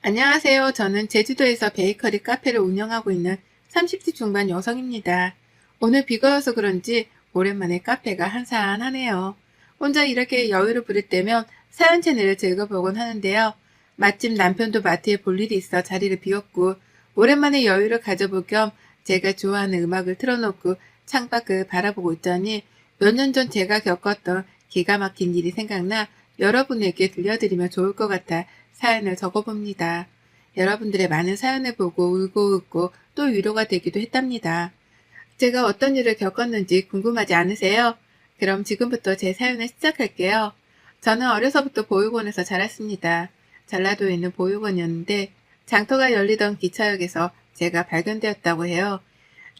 안녕하세요. 저는 제주도에서 베이커리 카페를 운영하고 있는 30대 중반 여성입니다. 오늘 비가 와서 그런지 오랜만에 카페가 한산하네요. 혼자 이렇게 여유를 부릴 때면 사연 채널을 즐겨보곤 하는데요. 마침 남편도 마트에 볼 일이 있어 자리를 비웠고 오랜만에 여유를 가져볼 겸 제가 좋아하는 음악을 틀어놓고 창밖을 바라보고 있더니 몇 년 전 제가 겪었던 기가 막힌 일이 생각나 여러분에게 들려드리면 좋을 것 같아 사연을 적어봅니다. 여러분들의 많은 사연을 보고 울고 웃고 또 위로가 되기도 했답니다. 제가 어떤 일을 겪었는지 궁금하지 않으세요? 그럼 지금부터 제 사연을 시작할게요. 저는 어려서부터 보육원에서 자랐습니다. 전라도에 있는 보육원이었는데 장터가 열리던 기차역에서 제가 발견되었다고 해요.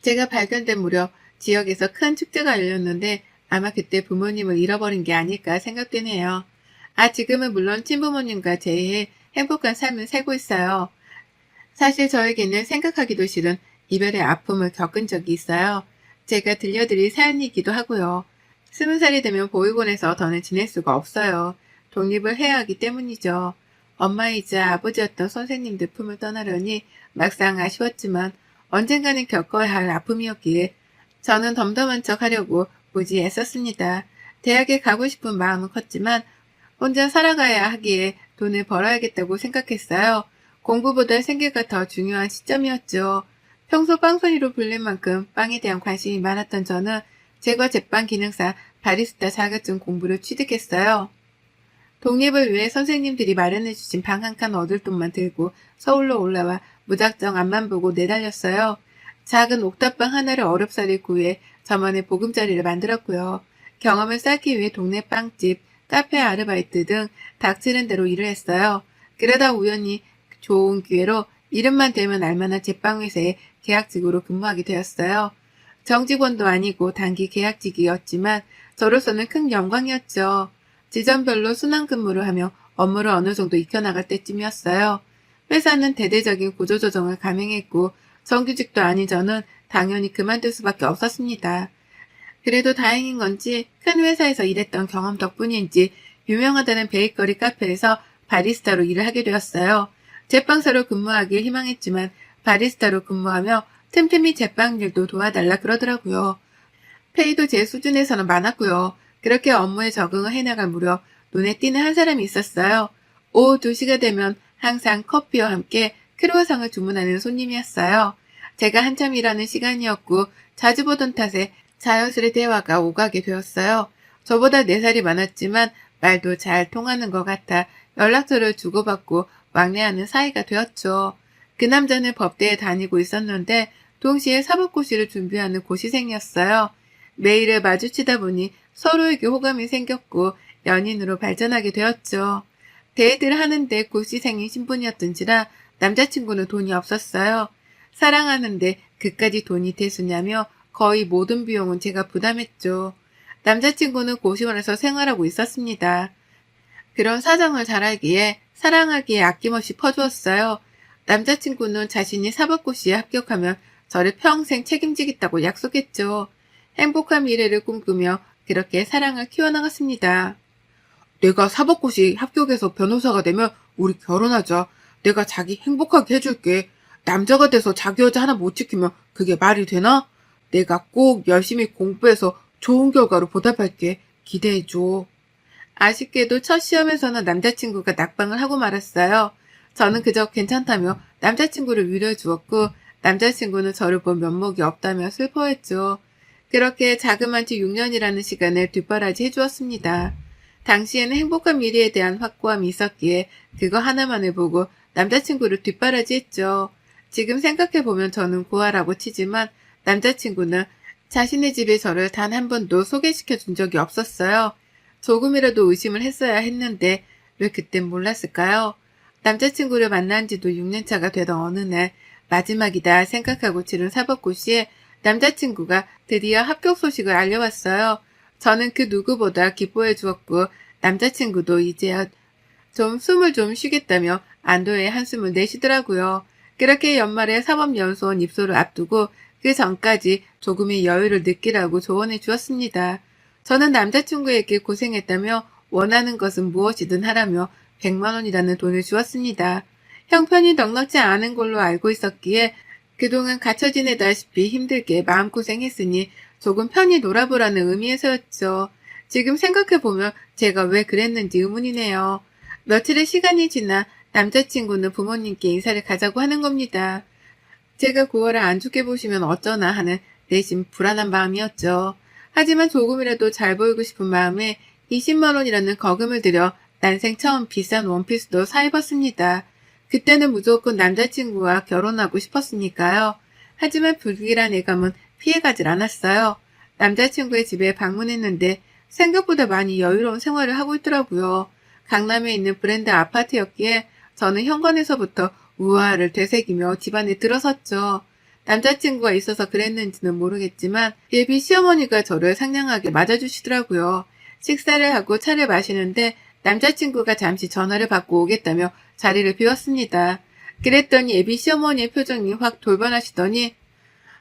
제가 발견된 무렵 지역에서 큰 축제가 열렸는데 아마 그때 부모님을 잃어버린 게 아닐까 생각되네요. 지금은 물론 친부모님과 재회해 행복한 삶을 살고 있어요. 사실 저에게는 생각하기도 싫은 이별의 아픔을 겪은 적이 있어요. 제가 들려드릴 사연이기도 하고요. 20살이 되면 보육원에서 더는 지낼 수가 없어요. 독립을 해야 하기 때문이죠. 엄마이자 아버지였던 선생님들 품을 떠나려니 막상 아쉬웠지만 언젠가는 겪어야 할 아픔이었기에 저는 덤덤한 척 하려고 무지 애썼습니다. 대학에 가고 싶은 마음은 컸지만 혼자 살아가야 하기에 돈을 벌어야겠다고 생각했어요. 공부보다 생계가 더 중요한 시점이었죠. 평소 빵순이로 불릴 만큼 빵에 대한 관심이 많았던 저는 제과 제빵 기능사 바리스타 자격증 공부를 취득했어요. 독립을 위해 선생님들이 마련해주신 방 한 칸 얻을 돈만 들고 서울로 올라와 무작정 앞만 보고 내달렸어요. 작은 옥탑방 하나를 어렵사리 구해 저만의 보금자리를 만들었고요. 경험을 쌓기 위해 동네 빵집, 카페 아르바이트 등 닥치는 대로 일을 했어요. 그러다 우연히 좋은 기회로 이름만 대면 알만한 제빵회사에 계약직으로 근무하게 되었어요. 정직원도 아니고 단기 계약직이었지만 저로서는 큰 영광이었죠. 지점별로 순환 근무를 하며 업무를 어느 정도 익혀나갈 때쯤이었어요. 회사는 대대적인 구조조정을 감행했고 정규직도 아닌 저는 당연히 그만둘 수밖에 없었습니다. 그래도 다행인 건지 큰 회사에서 일했던 경험 덕분인지 유명하다는 베이커리 카페에서 바리스타로 일을 하게 되었어요. 제빵사로 근무하길 희망했지만 바리스타로 근무하며 틈틈이 제빵 일도 도와달라 그러더라고요. 페이도 제 수준에서는 많았고요. 그렇게 업무에 적응을 해나갈 무렵 눈에 띄는 한 사람이 있었어요. 오후 2시가 되면 항상 커피와 함께 크루아상을 주문하는 손님이었어요. 제가 한참 일하는 시간이었고 자주 보던 탓에 자연스레 대화가 오가게 되었어요. 저보다 4살이 많았지만 말도 잘 통하는 것 같아 연락처를 주고받고 왕래하는 사이가 되었죠. 그 남자는 법대에 다니고 있었는데 동시에 사법고시를 준비하는 고시생이었어요. 매일을 마주치다 보니 서로에게 호감이 생겼고 연인으로 발전하게 되었죠. 데이트를 하는데 고시생이 신분이었던지라 남자친구는 돈이 없었어요. 사랑하는데 그까지 돈이 대수냐며 거의 모든 비용은 제가 부담했죠. 남자친구는 고시원에서 생활하고 있었습니다. 그런 사정을 잘 알기에 사랑하기에 아낌없이 퍼주었어요. 남자친구는 자신이 사법고시에 합격하면 저를 평생 책임지겠다고 약속했죠. 행복한 미래를 꿈꾸며 그렇게 사랑을 키워나갔습니다. 내가 사법고시 합격해서 변호사가 되면 우리 결혼하자. 내가 자기 행복하게 해줄게. 남자가 돼서 자기 여자 하나 못 지키면 그게 말이 되나? 내가 꼭 열심히 공부해서 좋은 결과로 보답할게. 기대해줘. 아쉽게도 첫 시험에서는 남자친구가 낙방을 하고 말았어요. 저는 그저 괜찮다며 남자친구를 위로해 주었고 남자친구는 저를 본 면목이 없다며 슬퍼했죠. 그렇게 자그마치 6년이라는 시간을 뒷바라지 해주었습니다. 당시에는 행복한 미래에 대한 확고함이 있었기에 그거 하나만을 보고 남자친구를 뒷바라지 했죠. 지금 생각해보면 저는 고아라고 치지만 남자친구는 자신의 집에 저를 단 한 번도 소개시켜 준 적이 없었어요. 조금이라도 의심을 했어야 했는데 왜 그땐 몰랐을까요? 남자친구를 만난 지도 6년차가 되던 어느 날 마지막이다 생각하고 치른 사법고시에 남자친구가 드디어 합격 소식을 알려왔어요. 저는 그 누구보다 기뻐해 주었고 남자친구도 이제야 좀 숨을 좀 쉬겠다며 안도의 한숨을 내쉬더라고요. 그렇게 연말에 사법연수원 입소를 앞두고 그 전까지 조금의 여유를 느끼라고 조언해 주었습니다. 저는 남자친구에게 고생했다며 원하는 것은 무엇이든 하라며 100만 원이라는 돈을 주었습니다. 형편이 넉넉지 않은 걸로 알고 있었기에 그동안 갇혀 지내다시피 힘들게 마음고생했으니 조금 편히 놀아보라는 의미에서였죠. 지금 생각해보면 제가 왜 그랬는지 의문이네요. 며칠의 시간이 지나 남자친구는 부모님께 인사를 가자고 하는 겁니다. 제가 9월을 안 좋게 보시면 어쩌나 하는 내심 불안한 마음이었죠. 하지만 조금이라도 잘 보이고 싶은 마음에 20만 원이라는 거금을 들여 난생 처음 비싼 원피스도 사 입었습니다. 그때는 무조건 남자친구와 결혼하고 싶었으니까요. 하지만 불길한 예감은 피해가질 않았어요. 남자친구의 집에 방문했는데 생각보다 많이 여유로운 생활을 하고 있더라고요. 강남에 있는 브랜드 아파트였기에 저는 현관에서부터 우아를 되새기며 집안에 들어섰죠. 남자친구가 있어서 그랬는지는 모르겠지만 예비 시어머니가 저를 상냥하게 맞아주시더라고요. 식사를 하고 차를 마시는데 남자친구가 잠시 전화를 받고 오겠다며 자리를 비웠습니다. 그랬더니 예비 시어머니의 표정이 확 돌변하시더니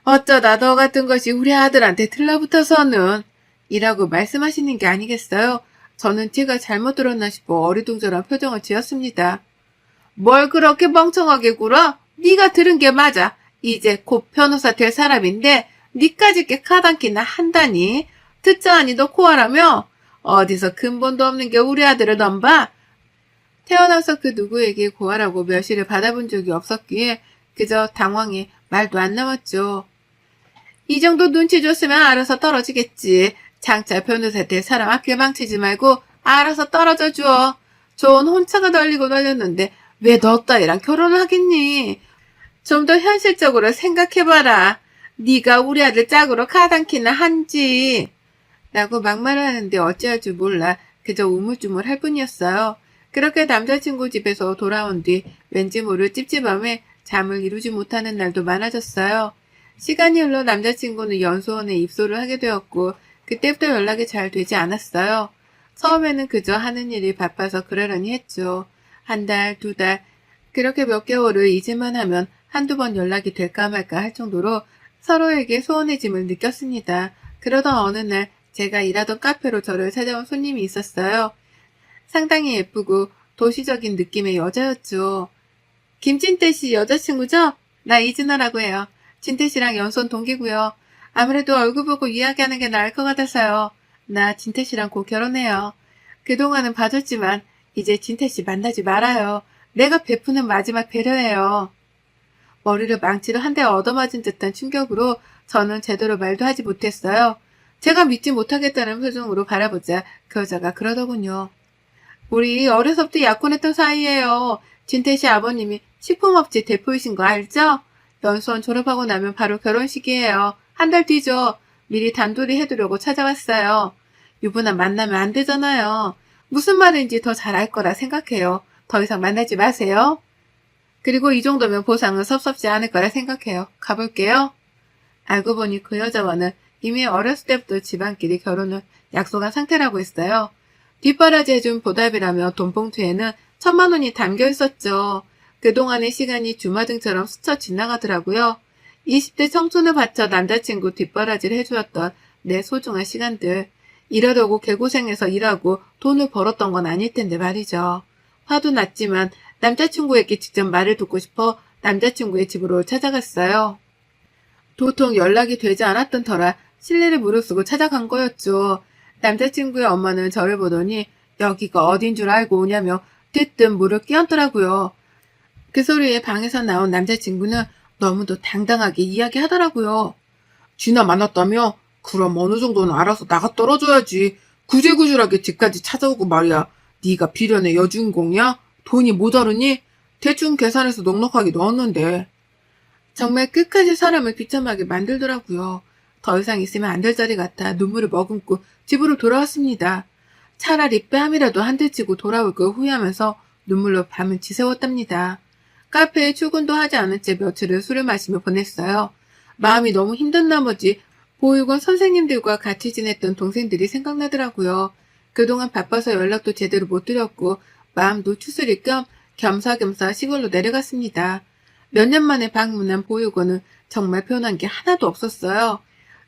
어쩌다 너 같은 것이 우리 아들한테 들러붙어서는 이라고 말씀하시는 게 아니겠어요? 저는 제가 잘못 들었나 싶어 어리둥절한 표정을 지었습니다. 뭘 그렇게 멍청하게 굴어? 네가 들은 게 맞아. 이제 곧 변호사 될 사람인데 니까지 게 카단키나 한다니? 듣자하니 너 코아라며? 어디서 근본도 없는 게 우리 아들을 넘봐? 태어나서 그 누구에게 고아라고 멸시를 받아본 적이 없었기에 그저 당황해 말도 안 나왔죠. 이 정도 눈치 줬으면 알아서 떨어지겠지. 장차 변호사 될 사람 아껴 망치지 말고 알아서 떨어져 줘. 좋은 혼차가 널리고 널렸는데 왜 너 따위랑 결혼을 하겠니? 좀 더 현실적으로 생각해봐라. 네가 우리 아들 짝으로 가당키나 한지. 라고 막말을 하는데 어찌할 줄 몰라 그저 우물쭈물할 뿐이었어요. 그렇게 남자친구 집에서 돌아온 뒤 왠지 모를 찝찝함에 잠을 이루지 못하는 날도 많아졌어요. 시간이 흘러 남자친구는 연수원에 입소를 하게 되었고 그때부터 연락이 잘 되지 않았어요. 처음에는 그저 하는 일이 바빠서 그러려니 했죠. 한 달, 두 달, 그렇게 몇 개월을 잊을만 하면 한두 번 연락이 될까 말까 할 정도로 서로에게 소원해짐을 느꼈습니다. 그러던 어느 날 제가 일하던 카페로 저를 찾아온 손님이 있었어요. 상당히 예쁘고 도시적인 느낌의 여자였죠. 김진태 씨 여자친구죠? 나 이진아라고 해요. 진태 씨랑 연수원 동기고요. 아무래도 얼굴 보고 이야기하는 게 나을 것 같아서요. 나 진태 씨랑 곧 결혼해요. 그동안은 봐줬지만 이제 진태 씨 만나지 말아요. 내가 베푸는 마지막 배려예요. 머리를 망치로 한 대 얻어맞은 듯한 충격으로 저는 제대로 말도 하지 못했어요. 제가 믿지 못하겠다는 표정으로 바라보자 그 여자가 그러더군요. 우리 어려서부터 약혼했던 사이예요. 진태 씨 아버님이 식품업체 대표이신 거 알죠? 연수원 졸업하고 나면 바로 결혼식이에요. 한 달 뒤죠. 미리 단둘이 해두려고 찾아왔어요. 유부남 만나면 안 되잖아요. 무슨 말인지 더 잘할 거라 생각해요. 더 이상 만나지 마세요. 그리고 이 정도면 보상은 섭섭지 않을 거라 생각해요. 가볼게요. 알고 보니 그 여자와는 이미 어렸을 때부터 집안끼리 결혼을 약속한 상태라고 했어요. 뒷바라지 해준 보답이라며 돈봉투에는 1,000만 원이 담겨 있었죠. 그동안의 시간이 주마등처럼 스쳐 지나가더라고요. 20대 청춘을 바쳐 남자친구 뒷바라지를 해주었던 내 소중한 시간들. 이러려고 개고생해서 일하고 돈을 벌었던 건 아닐 텐데 말이죠. 화도 났지만 남자친구에게 직접 말을 듣고 싶어 남자친구의 집으로 찾아갔어요. 도통 연락이 되지 않았던 터라 실례를 무릅쓰고 찾아간 거였죠. 남자친구의 엄마는 저를 보더니 여기가 어딘 줄 알고 오냐며 대뜸 물을 끼얹더라고요. 그 소리에 방에서 나온 남자친구는 너무도 당당하게 이야기하더라고요. 지나 만났다며? 그럼 어느 정도는 알아서 나가 떨어져야지. 구질구질하게 집까지 찾아오고 말이야. 네가 비련의 여주인공이야? 돈이 모자르니? 대충 계산해서 넉넉하게 넣었는데. 정말 끝까지 사람을 비참하게 만들더라고요. 더 이상 있으면 안 될 자리 같아 눈물을 머금고 집으로 돌아왔습니다. 차라리 뺨이라도 한 대 치고 돌아올 걸 후회하면서 눈물로 밤을 지새웠답니다. 카페에 출근도 하지 않은 채 며칠을 술을 마시며 보냈어요. 마음이 너무 힘든 나머지 보육원 선생님들과 같이 지냈던 동생들이 생각나더라고요. 그동안 바빠서 연락도 제대로 못 드렸고 마음도 추스릴 겸 겸사겸사 시골로 내려갔습니다. 몇 년 만에 방문한 보육원은 정말 변한 게 하나도 없었어요.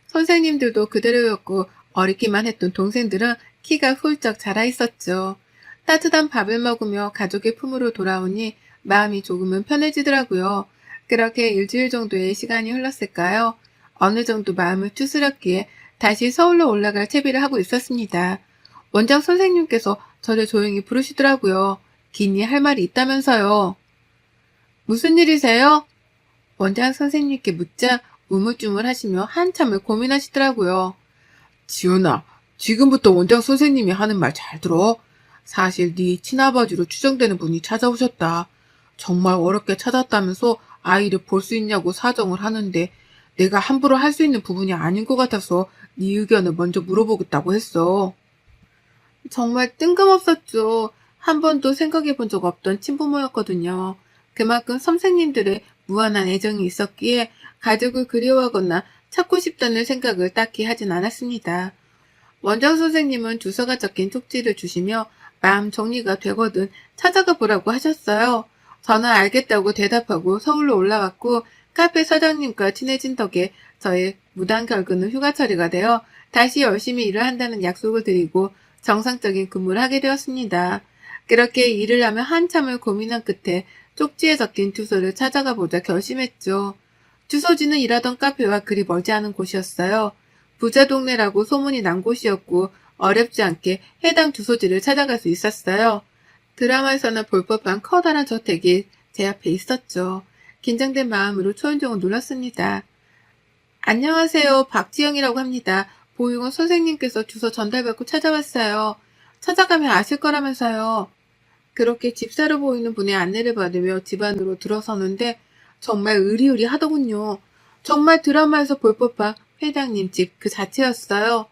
선생님들도 그대로였고 어리기만 했던 동생들은 키가 훌쩍 자라 있었죠. 따뜻한 밥을 먹으며 가족의 품으로 돌아오니 마음이 조금은 편해지더라고요. 그렇게 일주일 정도의 시간이 흘렀을까요? 어느 정도 마음을 추스렸기에 다시 서울로 올라갈 채비를 하고 있었습니다. 원장 선생님께서 저를 조용히 부르시더라고요. 긴히 할 말이 있다면서요. 무슨 일이세요? 원장 선생님께 묻자 우물쭈물 하시며 한참을 고민하시더라고요. 지훈아, 지금부터 원장 선생님이 하는 말 잘 들어. 사실 네 친아버지로 추정되는 분이 찾아오셨다. 정말 어렵게 찾았다면서 아이를 볼 수 있냐고 사정을 하는데 내가 함부로 할 수 있는 부분이 아닌 것 같아서 네 의견을 먼저 물어보겠다고 했어. 정말 뜬금없었죠. 한 번도 생각해 본 적 없던 친부모였거든요. 그만큼 선생님들의 무한한 애정이 있었기에 가족을 그리워하거나 찾고 싶다는 생각을 딱히 하진 않았습니다. 원장 선생님은 주소가 적힌 쪽지를 주시며 마음 정리가 되거든 찾아가 보라고 하셨어요. 저는 알겠다고 대답하고 서울로 올라왔고 카페 사장님과 친해진 덕에 저의 무단 결근은 휴가 처리가 되어 다시 열심히 일을 한다는 약속을 드리고 정상적인 근무를 하게 되었습니다. 그렇게 일을 하며 한참을 고민한 끝에 쪽지에 적힌 주소를 찾아가 보자 결심했죠. 주소지는 일하던 카페와 그리 멀지 않은 곳이었어요. 부자 동네라고 소문이 난 곳이었고 어렵지 않게 해당 주소지를 찾아갈 수 있었어요. 드라마에서나 볼 법한 커다란 저택이 제 앞에 있었죠. 긴장된 마음으로 초인종을 눌렀습니다. 안녕하세요. 박지영이라고 합니다. 보육원 선생님께서 주소 전달받고 찾아왔어요. 찾아가면 아실 거라면서요. 그렇게 집사로 보이는 분의 안내를 받으며 집 안으로 들어서는데 정말 의리의리하더군요. 정말 드라마에서 볼 법한 회장님 집 그 자체였어요.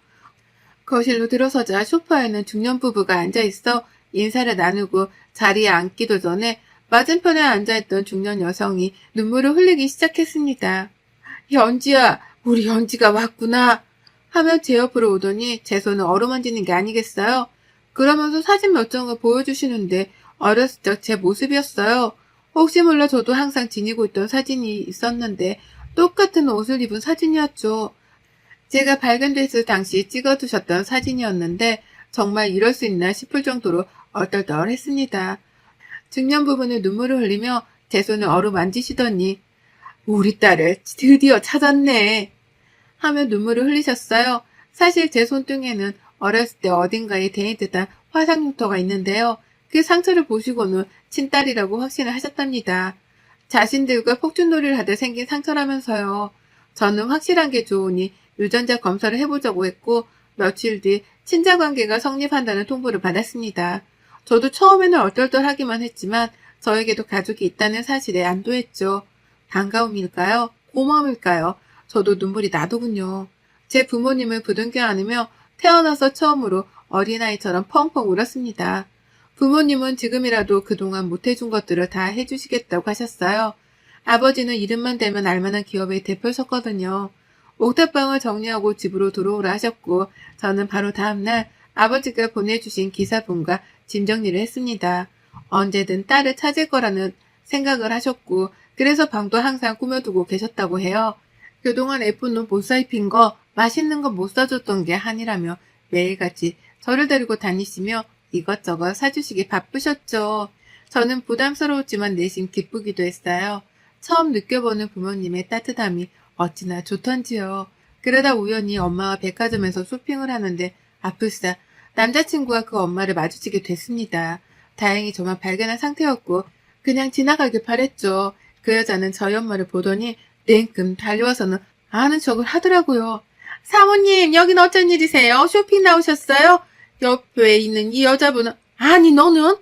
거실로 들어서자 소파에는 중년 부부가 앉아있어 인사를 나누고 자리에 앉기도 전에 맞은편에 앉아있던 중년 여성이 눈물을 흘리기 시작했습니다. 연지야, 우리 연지가 왔구나. 하며 제 옆으로 오더니 제 손을 어루만지는 게 아니겠어요? 그러면서 사진 몇 장을 보여주시는데 어렸을 적 제 모습이었어요. 혹시 몰라 저도 항상 지니고 있던 사진이 있었는데 똑같은 옷을 입은 사진이었죠. 제가 발견됐을 당시 찍어두셨던 사진이었는데 정말 이럴 수 있나 싶을 정도로 얼떨떨했습니다. 중년 부부는 눈물을 흘리며 제 손을 어루만지시더니 우리 딸을 드디어 찾았네 하며 눈물을 흘리셨어요. 사실 제 손등에는 어렸을 때 어딘가에 대인 듯한 화상 흉터가 있는데요. 그 상처를 보시고는 친딸이라고 확신을 하셨답니다. 자신들과 폭죽놀이를 하다 생긴 상처라면서요. 저는 확실한 게 좋으니 유전자 검사를 해보자고 했고 며칠 뒤 친자관계가 성립한다는 통보를 받았습니다. 저도 처음에는 얼떨떨하기만 했지만 저에게도 가족이 있다는 사실에 안도했죠. 반가움일까요? 고마움일까요? 저도 눈물이 나더군요. 제 부모님을 부둥켜 안으며 태어나서 처음으로 어린아이처럼 펑펑 울었습니다. 부모님은 지금이라도 그동안 못해준 것들을 다 해주시겠다고 하셨어요. 아버지는 이름만 대면 알만한 기업의 대표셨거든요. 옥탑방을 정리하고 집으로 들어오라 하셨고 저는 바로 다음날 아버지가 보내주신 기사분과 짐 정리를 했습니다. 언제든 딸을 찾을 거라는 생각을 하셨고 그래서 방도 항상 꾸며두고 계셨다고 해요. 그동안 예쁜 옷 못 사입힌 거, 맛있는 거 못 사줬던 게 한이라며 매일같이 저를 데리고 다니시며 이것저것 사주시기 바쁘셨죠. 저는 부담스러웠지만 내심 기쁘기도 했어요. 처음 느껴보는 부모님의 따뜻함이 어찌나 좋던지요. 그러다 우연히 엄마와 백화점에서 쇼핑을 하는데 아플싸 남자친구와 그 엄마를 마주치게 됐습니다. 다행히 저만 발견한 상태였고 그냥 지나가길 바랬죠. 그 여자는 저희 엄마를 보더니 냉큼 달려와서는 아는 척을 하더라고요. 사모님, 여긴 어쩐 일이세요? 쇼핑 나오셨어요? 옆에 있는 이 여자분은 아니 너는?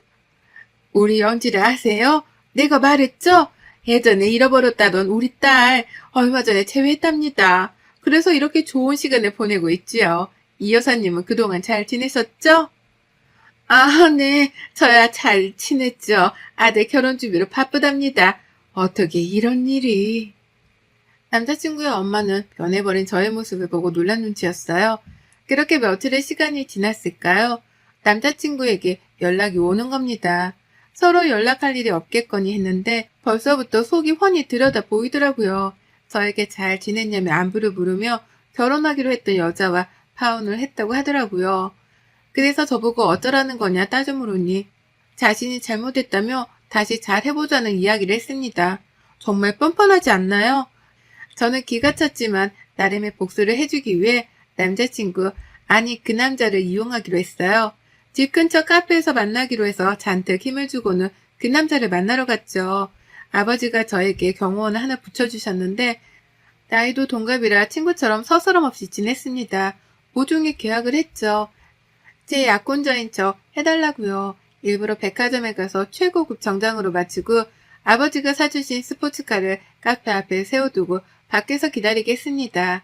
우리 연지를 아세요? 내가 말했죠? 예전에 잃어버렸다던 우리 딸 얼마 전에 재회했답니다. 그래서 이렇게 좋은 시간을 보내고 있지요. 이 여사님은 그동안 잘 지내셨죠? 아, 네. 저야 잘 지냈죠. 아들 결혼 준비로 바쁘답니다. 어떻게 이런 일이. 남자친구의 엄마는 변해버린 저의 모습을 보고 놀란 눈치였어요. 그렇게 며칠의 시간이 지났을까요? 남자친구에게 연락이 오는 겁니다. 서로 연락할 일이 없겠거니 했는데 벌써부터 속이 훤히 들여다 보이더라고요. 저에게 잘 지냈냐며 안부를 물으며 결혼하기로 했던 여자와 파혼을 했다고 하더라고요. 그래서 저보고 어쩌라는 거냐 따져 물으니 자신이 잘못했다며 다시 잘 해보자는 이야기를 했습니다. 정말 뻔뻔하지 않나요? 저는 기가 찼지만 나름의 복수를 해주기 위해 남자친구, 아니 그 남자를 이용하기로 했어요. 집 근처 카페에서 만나기로 해서 잔뜩 힘을 주고는 그 남자를 만나러 갔죠. 아버지가 저에게 경호원을 하나 붙여주셨는데 나이도 동갑이라 친구처럼 서스럼 없이 지냈습니다. 모종의 계약을 했죠. 제 약혼자인 척 해달라고요. 일부러 백화점에 가서 최고급 정장으로 마치고 아버지가 사주신 스포츠카를 카페 앞에 세워두고 밖에서 기다리게 했습니다.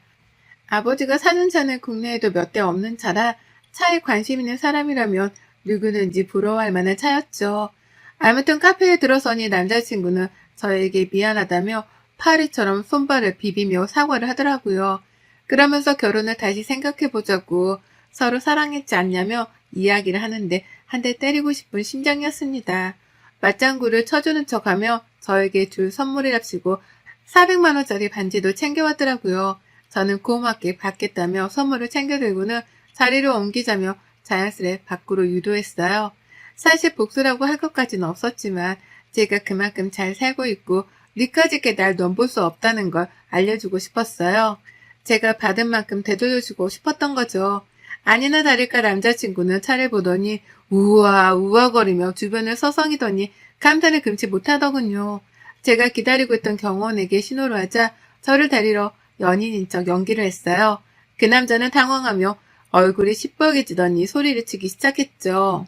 아버지가 사는 차는 국내에도 몇 대 없는 차라 차에 관심 있는 사람이라면 누구든지 부러워할 만한 차였죠. 아무튼 카페에 들어서니 남자친구는 저에게 미안하다며 파리처럼 손발을 비비며 사과를 하더라고요. 그러면서 결혼을 다시 생각해보자고 서로 사랑했지 않냐며 이야기를 하는데 한 대 때리고 싶은 심정이었습니다. 맞장구를 쳐주는 척하며 저에게 줄 선물이랍시고 400만 원짜리 반지도 챙겨왔더라고요. 저는 고맙게 받겠다며 선물을 챙겨들고는 자리를 옮기자며 자연스레 밖으로 유도했어요. 사실 복수라고 할 것까지는 없었지만 제가 그만큼 잘 살고 있고 니까짓게 날 넘볼 수 없다는 걸 알려주고 싶었어요. 제가 받은 만큼 되돌려주고 싶었던 거죠. 아니나 다를까 남자친구는 차를 보더니 우와 우와거리며 주변을 서성이더니 감탄을 금치 못하더군요. 제가 기다리고 있던 경호원에게 신호를 하자 저를 데리러 연인인 척 연기를 했어요. 그 남자는 당황하며 얼굴이 시뻘개지더니 소리를 치기 시작했죠.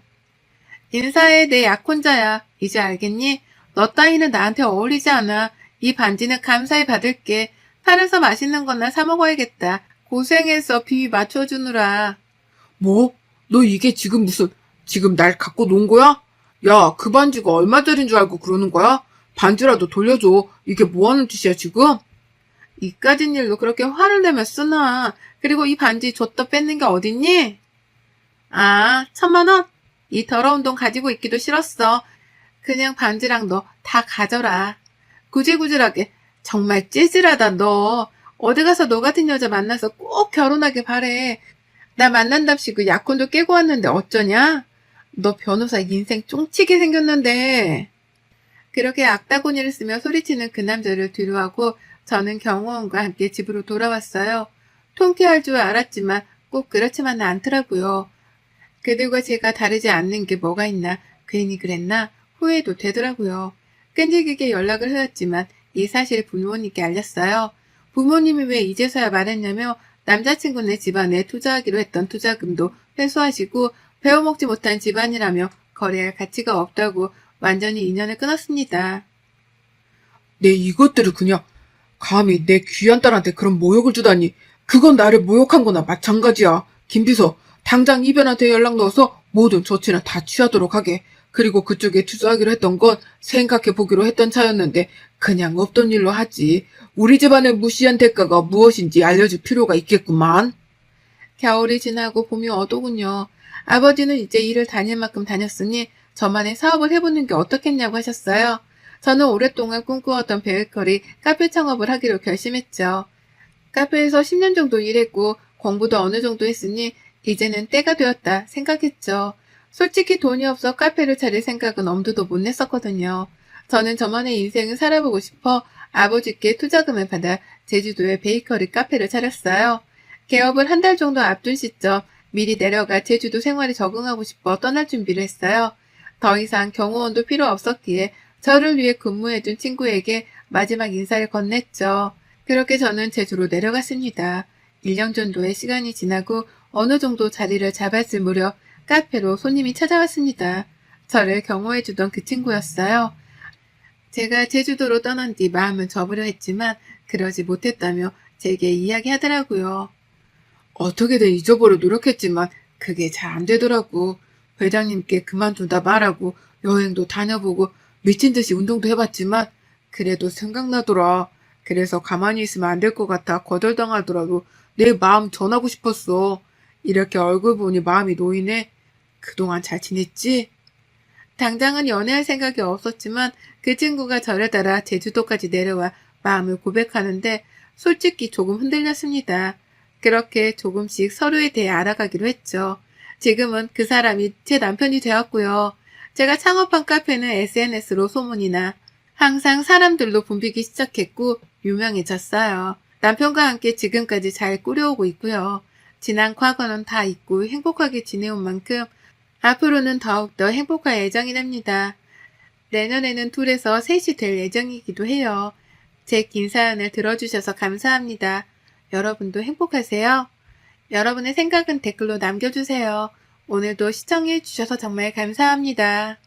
인사해, 내 약혼자야. 이제 알겠니? 너 따위는 나한테 어울리지 않아. 이 반지는 감사히 받을게. 팔아서 맛있는 거나 사 먹어야겠다. 고생해서 비위 맞춰주느라. 뭐? 너 이게 지금 날 갖고 논 거야? 야, 그 반지가 얼마짜린 줄 알고 그러는 거야? 반지라도 돌려줘. 이게 뭐 하는 짓이야, 지금? 이까진 일로 그렇게 화를 내며 쓰나. 그리고 이 반지 줬다 뺏는 게 어딨니? 아, 1,000만 원? 이 더러운 돈 가지고 있기도 싫었어. 그냥 반지랑 너 다 가져라. 구질구질하게. 정말 찌질하다, 너. 어디 가서 너 같은 여자 만나서 꼭 결혼하길 바래. 나 만난답시고 약혼도 깨고 왔는데 어쩌냐? 너 변호사 인생 쫑치게 생겼는데. 그렇게 악다구니를 쓰며 소리치는 그 남자를 뒤로하고 저는 경호원과 함께 집으로 돌아왔어요. 통쾌할 줄 알았지만 꼭 그렇지만은 않더라고요. 그들과 제가 다르지 않는 게 뭐가 있나, 괜히 그랬나 후회도 되더라고요. 끈질기게 연락을 해왔지만 이 사실을 부모님께 알렸어요. 부모님이 왜 이제서야 말했냐며 남자친구네 집안에 투자하기로 했던 투자금도 회수하시고 배워먹지 못한 집안이라며 거래할 가치가 없다고 완전히 인연을 끊었습니다. 내 이것들을 그냥 감히 내 귀한 딸한테 그런 모욕을 주다니. 그건 나를 모욕한 거나 마찬가지야. 김비서, 당장 이변한테 연락 넣어서 모든 조치는 다 취하도록 하게. 그리고 그쪽에 투자하기로 했던 건 생각해보기로 했던 차였는데 그냥 없던 일로 하지. 우리 집안의 무시한 대가가 무엇인지 알려줄 필요가 있겠구만. 겨울이 지나고 봄이 오더군요. 아버지는 이제 일을 다닐 만큼 다녔으니 저만의 사업을 해보는 게 어떻겠냐고 하셨어요. 저는 오랫동안 꿈꾸었던 베이커리 카페 창업을 하기로 결심했죠. 카페에서 10년 정도 일했고 공부도 어느 정도 했으니 이제는 때가 되었다 생각했죠. 솔직히 돈이 없어 카페를 차릴 생각은 엄두도 못 냈었거든요. 저는 저만의 인생을 살아보고 싶어 아버지께 투자금을 받아 제주도에 베이커리 카페를 차렸어요. 개업을 한 달 정도 앞둔 시점 미리 내려가 제주도 생활에 적응하고 싶어 떠날 준비를 했어요. 더 이상 경호원도 필요 없었기에 저를 위해 근무해준 친구에게 마지막 인사를 건넸죠. 그렇게 저는 제주로 내려갔습니다. 1년 정도의 시간이 지나고 어느 정도 자리를 잡았을 무렵 카페로 손님이 찾아왔습니다. 저를 경호해주던 그 친구였어요. 제가 제주도로 떠난 뒤 마음을 접으려 했지만 그러지 못했다며 제게 이야기하더라고요. 어떻게든 잊어보려 노력했지만 그게 잘 안 되더라고. 회장님께 그만둔다 말하고 여행도 다녀보고 미친 듯이 운동도 해봤지만 그래도 생각나더라. 그래서 가만히 있으면 안 될 것 같아 거절당하더라도 내 마음 전하고 싶었어. 이렇게 얼굴 보니 마음이 놓이네. 그동안 잘 지냈지? 당장은 연애할 생각이 없었지만 그 친구가 저를 따라 제주도까지 내려와 마음을 고백하는데 솔직히 조금 흔들렸습니다. 그렇게 조금씩 서로에 대해 알아가기로 했죠. 지금은 그 사람이 제 남편이 되었고요. 제가 창업한 카페는 SNS로 소문이나 항상 사람들로 붐비기 시작했고 유명해졌어요. 남편과 함께 지금까지 잘 꾸려오고 있고요. 지난 과거는 다 잊고 행복하게 지내온 만큼 앞으로는 더욱더 행복할 예정이랍니다. 내년에는 둘에서 셋이 될 예정이기도 해요. 제 긴 사연을 들어주셔서 감사합니다. 여러분도 행복하세요? 여러분의 생각은 댓글로 남겨주세요. 오늘도 시청해주셔서 정말 감사합니다.